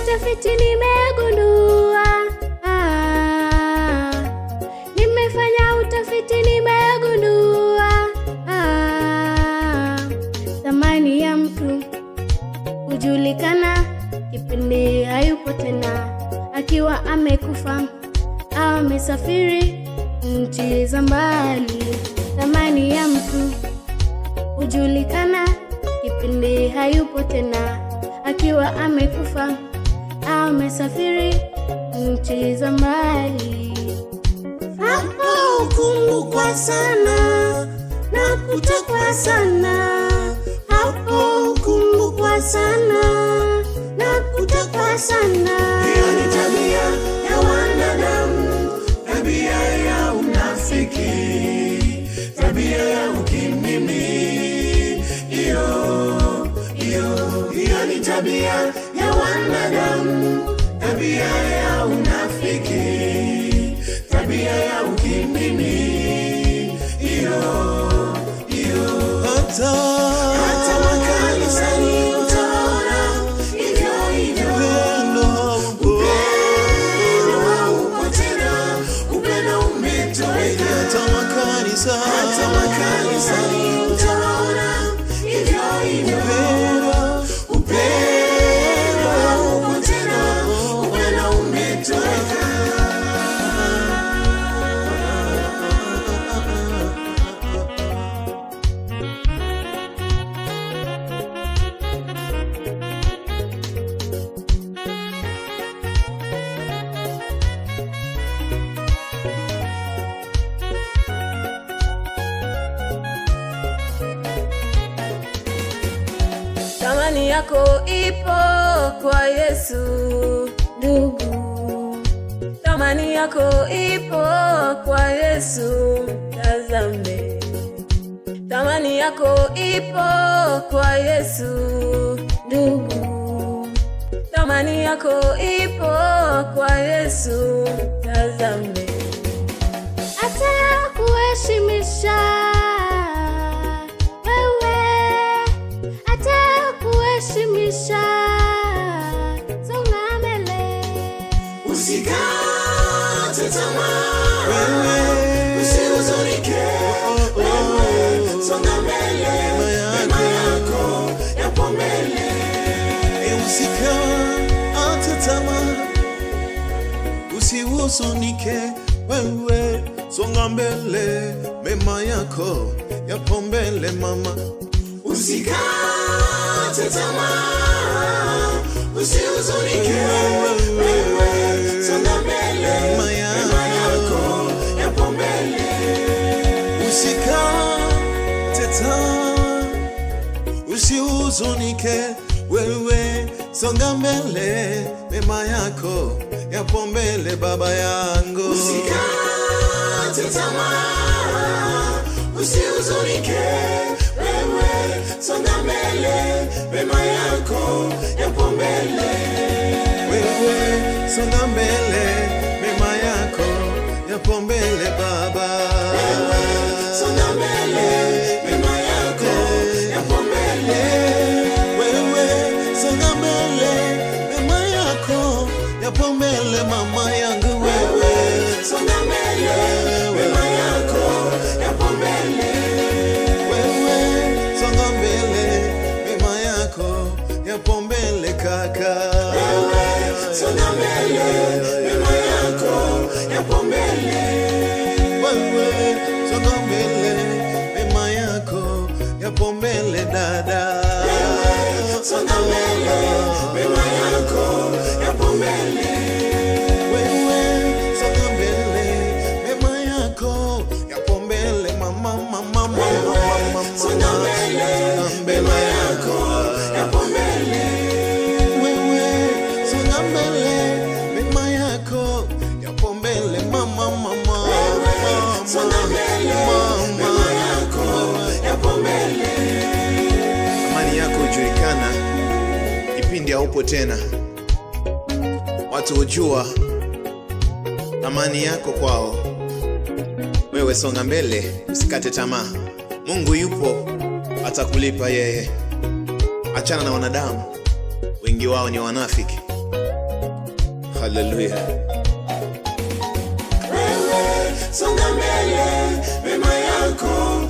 utafiti nimegundua, nimefanya utafiti nimegundua, thamani ya mtu hujulikana kipindi hayupo tena, akiwa amekufa au amesafiri nchi za mbali. Thamani ya mtu hujulikana kipindi hayupo tena, akiwa amekufa au amesafiri nchi za mbali. Hapo ukumbukwa sana na kutekwa sana, hapo ukumbukwa sana na kutekwa sana. Hiyo ni tabia ya wanadamu, tabia ya unafiki, tabia ya ukimimi. Hiyo ni tabia ya wanadamu, tabia ya unafiki, tabia ya ukimimi. Hata makanisani utaona hivyo hivyo. Upendo haupo tena, upendo umetoweka. Hata makanisani utaona hivyo hivyo. Upendo haupo tena, upendo umetoweka. Thamani yako ipo kwa Yesu, ndugu. Thamani yako ipo kwa Yesu, tazame. Thamani yako ipo kwa Yesu, ndugu. Thamani yako ipo kwa Yesu, tazame. Atakuheshimisha songa mbele. Usikate tamaa, usihuzunike, songa mbele, mema yako yapo mbele. Usikate tamaa, usihuzunike, wewe songa mbele, mema yako yapo mbele mama. Usikate tamaa, usihuzunike, wewe songa mbele, mema yako yapo mbele. Usikate tamaa, usihuzunike, wewe songa mbele, mema yako yapo mbele baba yangu. Usikate tamaa, usihuzunike, wewe songa mbele, mema yako yapo mbele. Wewe songa mbele, mema yako yapo mbele baba. Wewe songa mbele, mema yako yapo mbele. Wewe songa mbele, mema yako yapo mbele mama yangu. Wewe songa mbele, mema yako yapo mbele. Wewe songa mbele, mema yako yapo mbele kaka. Wewe songa mbele, mema yako yapo mbele. Wewe songa mbele, mema yako yapo mbele dada. Wewe songa mbele, mema yako yapo mbele. Wewe songa mbele, mema yako yapo mbele mama mama mama. Songa mbele, mema yako yapo mbele. Wewe songa mbele, mema yako yapo mbele mama mama. Songa mbele, mema yako yapo mbele. Amani yako hujulikana kipindi haupo tena. Watu hujua amani yako kwao. Wewe songa mbele, usikate tamaa. Mungu yupo, atakulipa yeye. Achana na wanadamu, wengi wao ni wanafiki. Hallelujah. Wewe songa mbele, mema yako